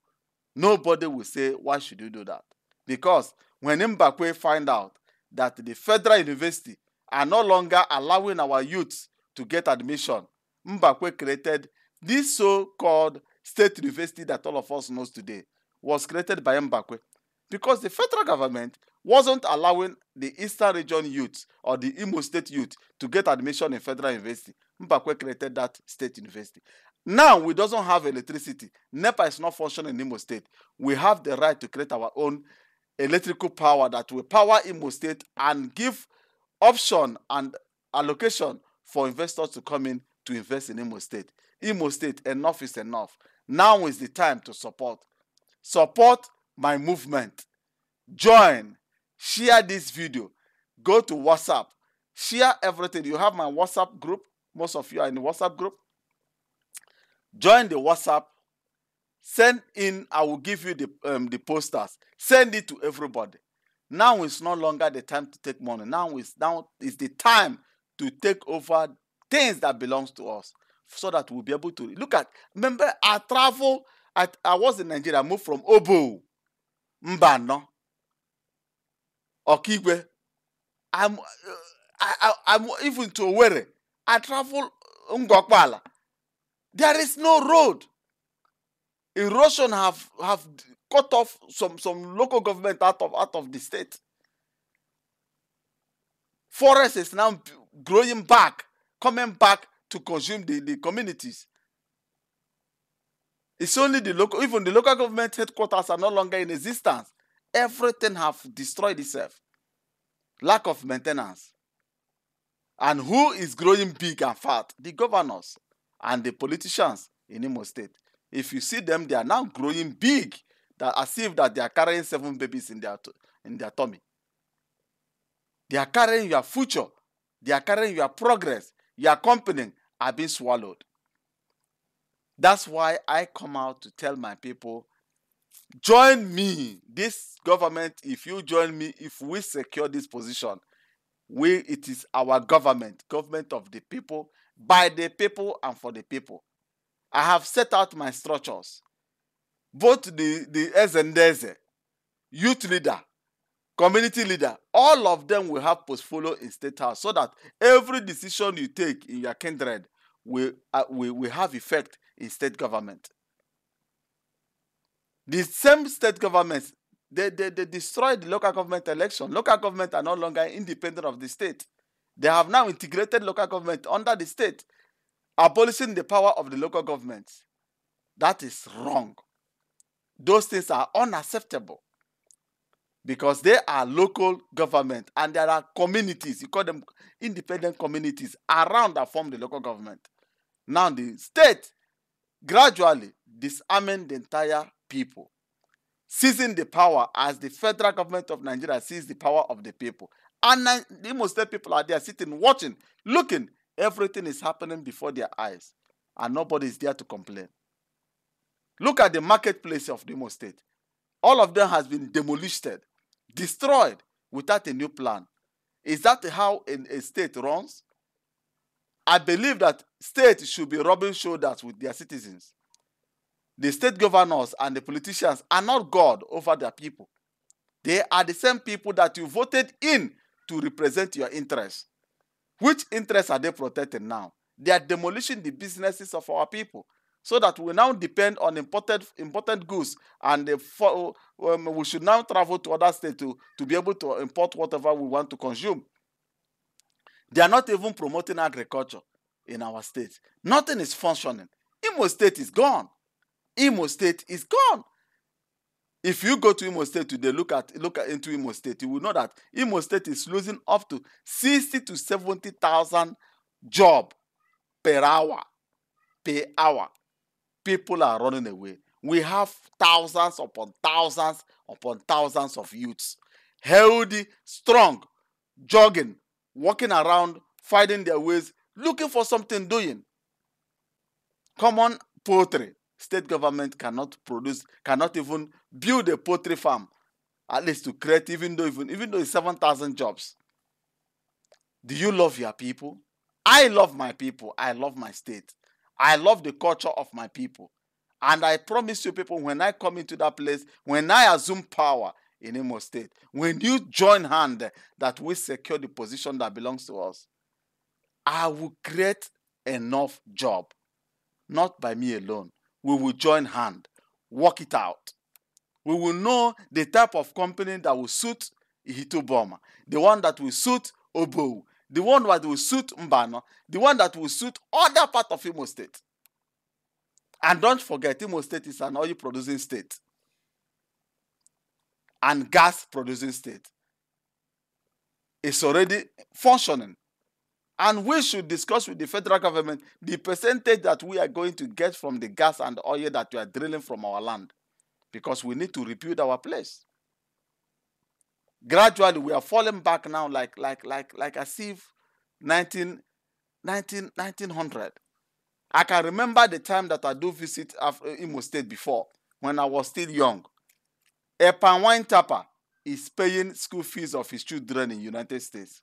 Nobody will say, why should you do that? Because when Mbakwe find out that the federal university are no longer allowing our youths to get admission, Mbakwe created this so-called state university that all of us knows today, was created by Mbakwe. Because the federal government wasn't allowing the Eastern region youth or the Imo State youth to get admission in federal university. Mbakwe created that state university. Now we doesn't have electricity. NEPA is not functioning in Imo State. We have the right to create our own electrical power that will power Imo State and give option and allocation for investors to come in to invest in Imo State. Imo State, enough is enough. Now is the time to support. Support my movement. Join. Share this video. Go to WhatsApp. Share everything. You have my WhatsApp group. Most of you are in the WhatsApp group. Join the WhatsApp. Send in. I will give you the posters. Send it to everybody. Now is no longer the time to take money. Now is the time to take over things that belongs to us, so that we'll be able to look at. Remember, I was in Nigeria. I moved from Obo, Mbano, Okigwe. I'm even to Owerri. I travel Ngokpala. There is no road. Erosion have cut off some local government out of the state. Forest is now growing back, coming back to consume the communities. It's only the local, even the local government headquarters are no longer in existence. Everything have destroyed itself. Lack of maintenance. And who is growing big and fat? The governors and the politicians in Imo State. If you see them, they are now growing big, that as if that they are carrying 7 babies in their tummy. They are carrying your future. They are carrying your progress. Your company are being swallowed. That's why I come out to tell my people, join me. This government, if you join me, if we secure this position, it is our government of the people, by the people and for the people. I have set out my structures. Both the Ezendeze, youth leader, community leader, all of them will have portfolio in State House, so that every decision you take in your kindred will have effect in state government. The same state governments, they destroyed the local government election. Local government are no longer independent of the state. They have now integrated local government under the state, abolishing the power of the local governments. That is wrong. Those things are unacceptable, because they are local government and there are communities, you call them independent communities, around that form the local government. Now the state gradually disarming the entire people, seizing the power as the federal government of Nigeria seized the power of the people. And the Imo State people are there sitting, watching, looking. Everything is happening before their eyes, and nobody is there to complain. Look at the marketplace of the Imo State. All of them has been demolished, destroyed without a new plan. Is that how a state runs? I believe that states should be rubbing shoulders with their citizens. The state governors and the politicians are not God over their people. They are the same people that you voted in to represent your interests. Which interests are they protecting now? They are demolishing the businesses of our people, so that we now depend on imported goods, and we should now travel to other states to be able to import whatever we want to consume. They are not even promoting agriculture in our state. Nothing is functioning. Imo State is gone. Imo State is gone. If you go to Imo State today, look into Imo State, you will know that Imo State is losing up to 60,000 to 70,000 jobs per hour. People are running away. We have thousands upon thousands of youths, healthy, strong, jogging, walking around, finding their ways, looking for something doing. Common poultry. State government cannot produce, cannot even build a poultry farm, at least to create, even though it's 7,000 jobs. Do you love your people? I love my people. I love my state. I love the culture of my people. And I promise you people, when I come into that place, when I assume power in Imo State, when you join hand that we secure the position that belongs to us, I will create enough job. Not by me alone. We will join hand, work it out. We will know the type of company that will suit Ihito Boma, the one that will suit Obo, the one that will suit Mbano, the one that will suit other part of Imo State. And don't forget, Imo State is an oil producing state and gas producing state. It's already functioning. And we should discuss with the federal government the percentage that we are going to get from the gas and oil that we are drilling from our land, because we need to rebuild our place. Gradually, we are falling back now like as if 1900. I can remember the time that I do visit Imo State before, when I was still young. A palm wine tapper is paying school fees of his children in the United States.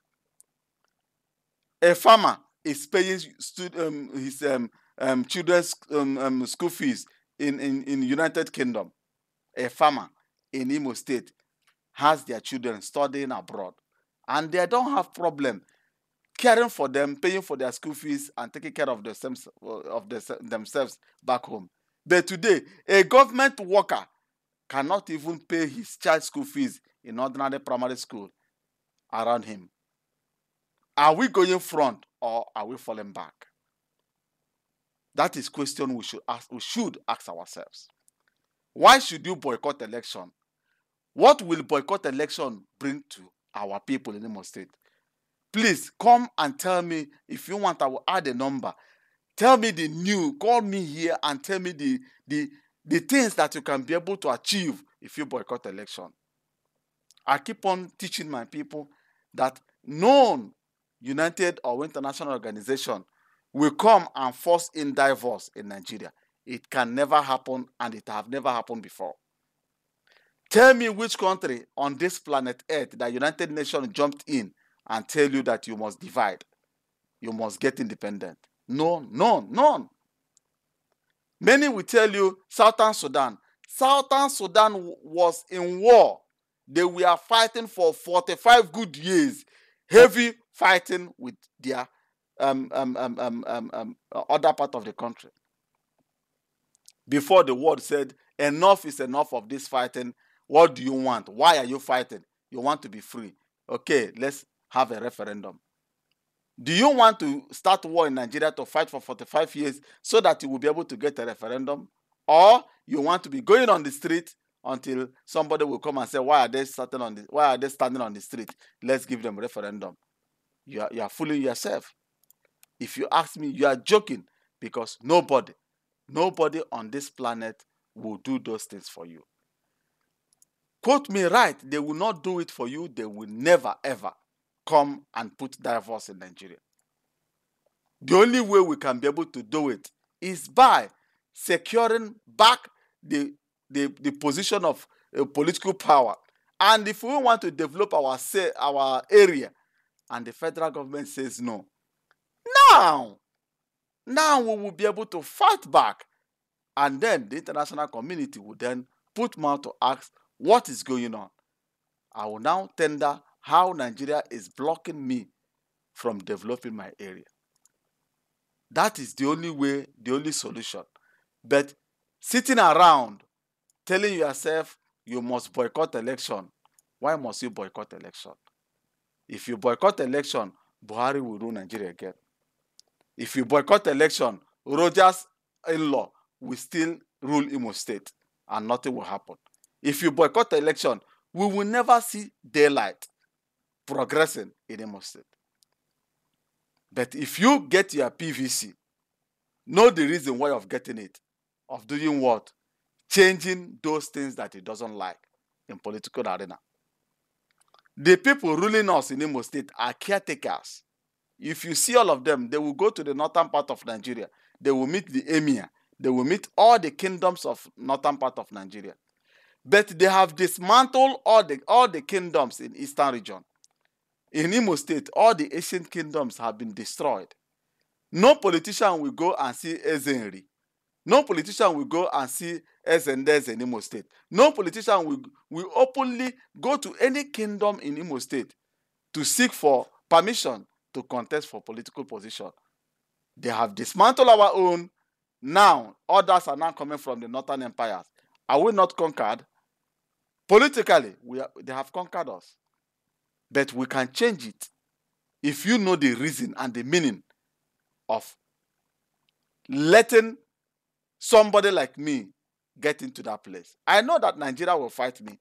A farmer is paying his children's school fees in United Kingdom. A farmer in Imo State has their children studying abroad, and they don't have problem caring for them, paying for their school fees, and taking care of themselves back home. But today, a government worker cannot even pay his child's school fees in ordinary primary school around him. Are we going front or are we falling back? That is question we should ask ourselves. Why should you boycott election? What will boycott election bring to our people in Imo State? Please come and tell me. If you want, I will add a number. Tell me the new. Call me here and tell me the things that you can be able to achieve if you boycott election. I keep on teaching my people that no united or international organization will come and force in divorce in Nigeria. It can never happen, and it have never happened before. Tell me which country on this planet Earth that United Nations jumped in and tell you that you must divide, you must get independent. No, none. Many will tell you Southern Sudan. Southern Sudan was in war. They were fighting for 45 good years, heavy fighting with their other part of the country. Before the world said, enough is enough of this fighting. What do you want? Why are you fighting? You want to be free. Okay, let's have a referendum. Do you want to start war in Nigeria to fight for 45 years so that you will be able to get a referendum? Or you want to be going on the street until somebody will come and say, why are they standing on the street? Let's give them a referendum. You are fooling yourself. If you ask me, you are joking, because nobody on this planet will do those things for you. Quote me right, they will not do it for you. They will never, ever come and put divorce in Nigeria. The only way we can be able to do it is by securing back the position of political power. And if we want to develop our area, and the federal government says no, now we will be able to fight back. And then the international community will then put mouth to ask, what is going on? I will now tender how Nigeria is blocking me from developing my area. That is the only way, the only solution. But sitting around telling yourself you must boycott election, why must you boycott election? If you boycott election, Buhari will rule Nigeria again. If you boycott election, Roger's in-law will still rule Imo State and nothing will happen. If you boycott election, we will never see daylight progressing in Imo State. But if you get your PVC, know the reason why of getting it, of doing what? Changing those things that he doesn't like in political arena. The people ruling us in Imo State are caretakers. If you see all of them, they will go to the northern part of Nigeria. They will meet the emir. They will meet all the kingdoms of northern part of Nigeria. But they have dismantled all the kingdoms in eastern region. In Imo State, all the ancient kingdoms have been destroyed. No politician will go and see Ezenri. No politician will go and see Ezendez in Imo State. No politician will openly go to any kingdom in Imo State to seek for permission to contest for political position. They have dismantled our own. Now, others are now coming from the northern empires. Are we not conquered? Politically, they have conquered us. But we can change it if you know the reason and the meaning of letting somebody like me get into that place. I know that Nigeria will fight me.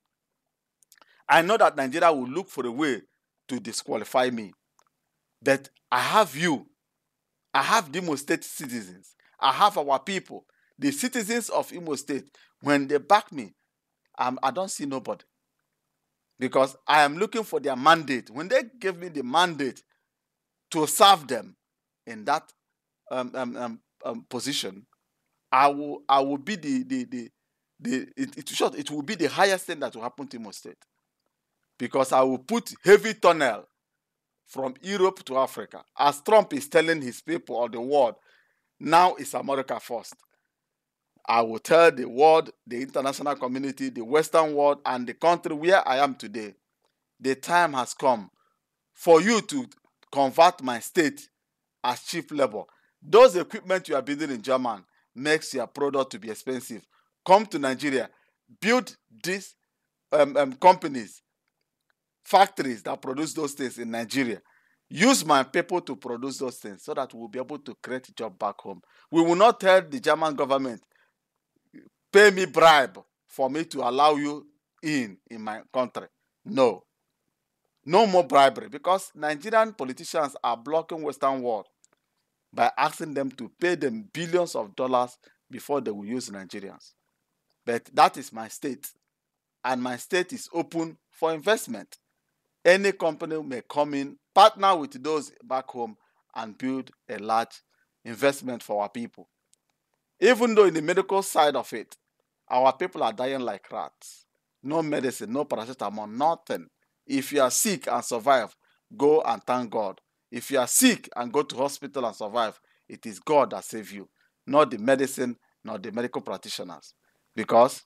I know that Nigeria will look for a way to disqualify me. But I have you. I have the Imo State citizens. I have our people. The citizens of Imo State, when they back me, I don't see nobody. Because I am looking for their mandate. When they give me the mandate to serve them in that position, I will be it will be the highest thing that will happen to Imo State. Because I will put heavy tunnel from Europe to Africa. As Trump is telling his people or the world, now it's America first. I will tell the world, the international community, the Western world, and the country where I am today, the time has come for you to convert my state as cheap labor. Those equipment you are building in Germany makes your product to be expensive. Come to Nigeria, build these companies, factories that produce those things in Nigeria. Use my people to produce those things so that we'll be able to create job back home. We will not tell the German government, pay me bribe for me to allow you in my country. No. No more bribery, because Nigerian politicians are blocking Western world by asking them to pay them billions of dollars before they will use Nigerians. But that is my state, and my state is open for investment. Any company may come in, partner with those back home, and build a large investment for our people. Even though in the medical side of it, our people are dying like rats. No medicine, no paracetamol, nothing. If you are sick and survive, go and thank God. If you are sick and go to hospital and survive, it is God that saves you, not the medicine, not the medical practitioners. Because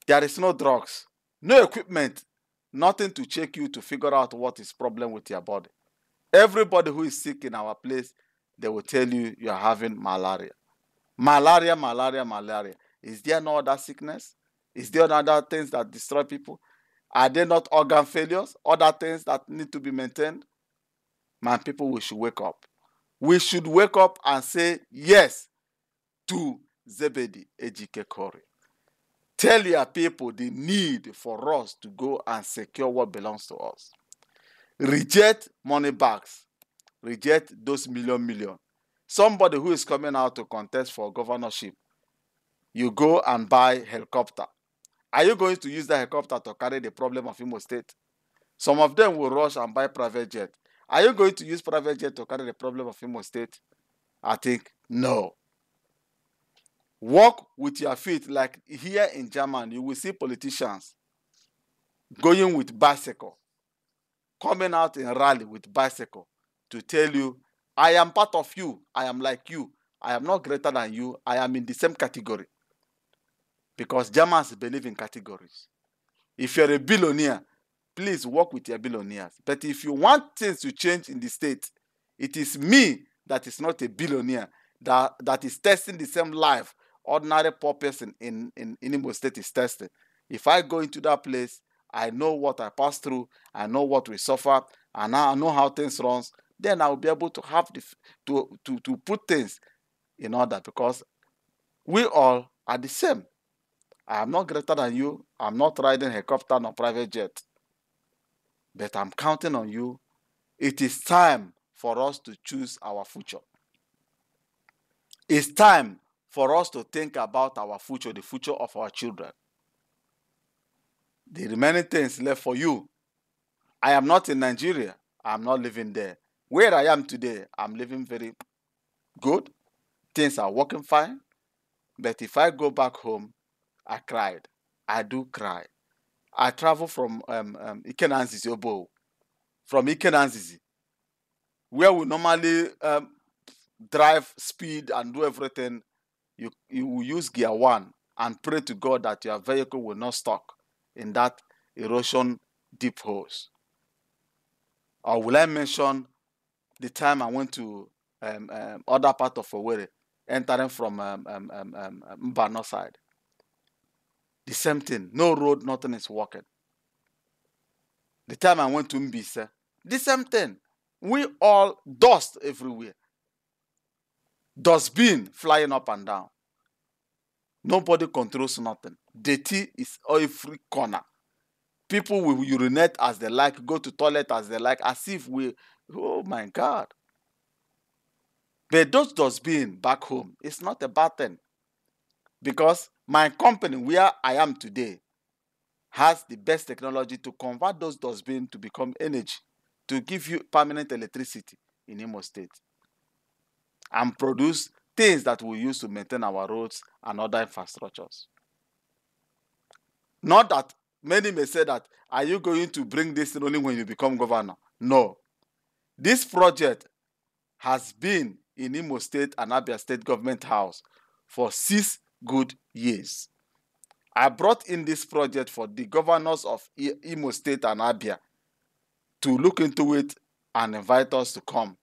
there is no drugs, no equipment, nothing to check you to figure out what is problem with your body. Everybody who is sick in our place, they will tell you you are having malaria. Malaria, malaria, malaria. Is there no other sickness? Is there other things that destroy people? Are there not organ failures? Other things that need to be maintained? My people, we should wake up. We should wake up and say yes to Zebedi Ejike Kori. Tell your people the need for us to go and secure what belongs to us. Reject money bags. Reject those million. Somebody who is coming out to contest for governorship, you go and buy helicopter. Are you going to use the helicopter to carry the problem of Imo State? Some of them will rush and buy private jet. Are you going to use private jet to carry the problem of Imo State? I think no. Walk with your feet. Like here in Germany, you will see politicians going with bicycle, coming out in rally with bicycle to tell you, I am part of you. I am like you. I am not greater than you. I am in the same category. Because Germans believe in categories. If you're a billionaire, please work with your billionaires. But if you want things to change in the state, it is me that is not a billionaire that is testing the same life ordinary poor person in Imo State is testing. If I go into that place, I know what I pass through, I know what we suffer, and I know how things run, then I will be able to have to put things in order, because we all are the same. I am not greater than you. I'm not riding a helicopter nor private jet. But I'm counting on you. It is time for us to choose our future. It's time for us to think about our future, the future of our children. The remaining things left for you. I am not in Nigeria. I'm not living there. Where I am today, I'm living very good. Things are working fine. But if I go back home, I cried. I do cry. I travel from Ikenanzizi Obo, from Ikenanzizi, where we normally drive speed and do everything. You will use gear 1 and pray to God that your vehicle will not stuck in that erosion deep holes. Or will I mention the time I went to other part of Owerri, entering from Mbano side? The same thing. No road, nothing is working. The time I went to Mbise, the same thing. We all dust everywhere. Dustbin flying up and down. Nobody controls nothing. Dirty is every corner. People will urinate as they like, go to toilet as they like, as if oh my God. But those dustbin back home, it's not a bad thing. Because my company, where I am today, has the best technology to convert those dustbins to become energy, to give you permanent electricity in Imo State, and produce things that we use to maintain our roads and other infrastructures. Not that many may say that, are you going to bring this only when you become governor? No. This project has been in Imo State and Abia State government house for 6 good years. I brought in this project for the governors of Imo State and Abia to look into it and invite us to come.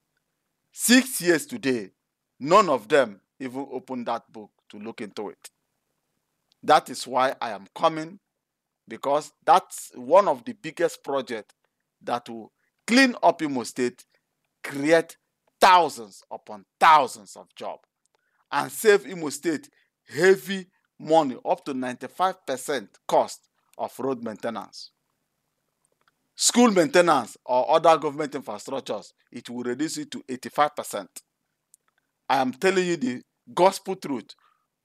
6 years today, none of them even opened that book to look into it. That is why I am coming, because that's one of the biggest projects that will clean up Imo State, create thousands upon thousands of jobs, and save Imo State heavy money, up to 95% cost of road maintenance. School maintenance or other government infrastructures, it will reduce it to 85%. I am telling you the gospel truth.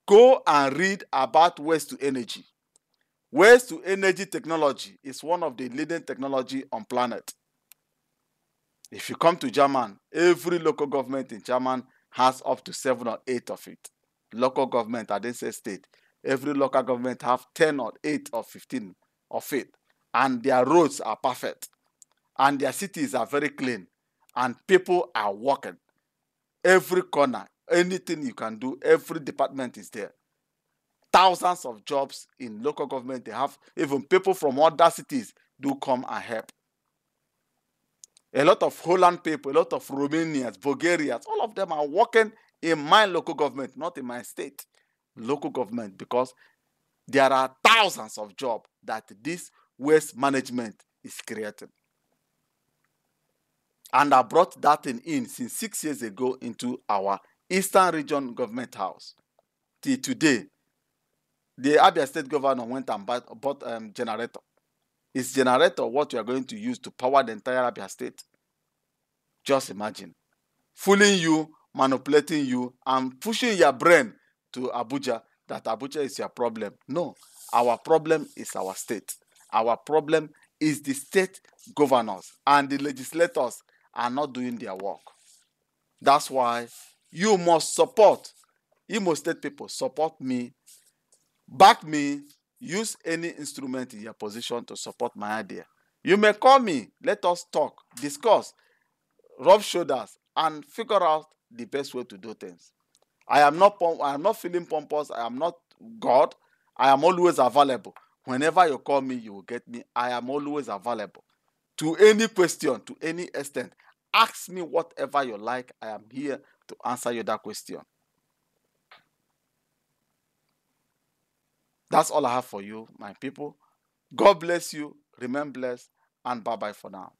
Go and read about waste to energy. Waste to energy technology is one of the leading technology on planet. If you come to Germany, every local government in Germany has up to 7 or 8 of it. Local government, I didn't say state. Every local government have 10 or 8 or 15 of it. And their roads are perfect. And their cities are very clean. And people are working. Every corner, anything you can do, every department is there. Thousands of jobs in local government. They have even people from other cities do come and help. A lot of Holland people, a lot of Romanians, Bulgarians, all of them are working in my local government, not in my state. Local government, because there are thousands of jobs that this waste management is creating. And I brought that in since 6 years ago into our Eastern Region Government House. Till today, the Abia State Governor went and bought generator. Is generator what you are going to use to power the entire Abia State? Just imagine. Fooling you, manipulating you, and pushing your brain to Abuja, that Abuja is your problem. No, our problem is our state. Our problem is the state governors, and the legislators are not doing their work. That's why you must support, Imo State people, support me, back me, use any instrument in your position to support my idea. You may call me, let us talk, discuss, rub shoulders, and figure out the best way to do things. I am not feeling pompous. I am not God. I am always available. Whenever you call me, you will get me. I am always available. To any question, to any extent, ask me whatever you like. I am here to answer you that question. That's all I have for you, my people. God bless you. Remain blessed, and bye-bye for now.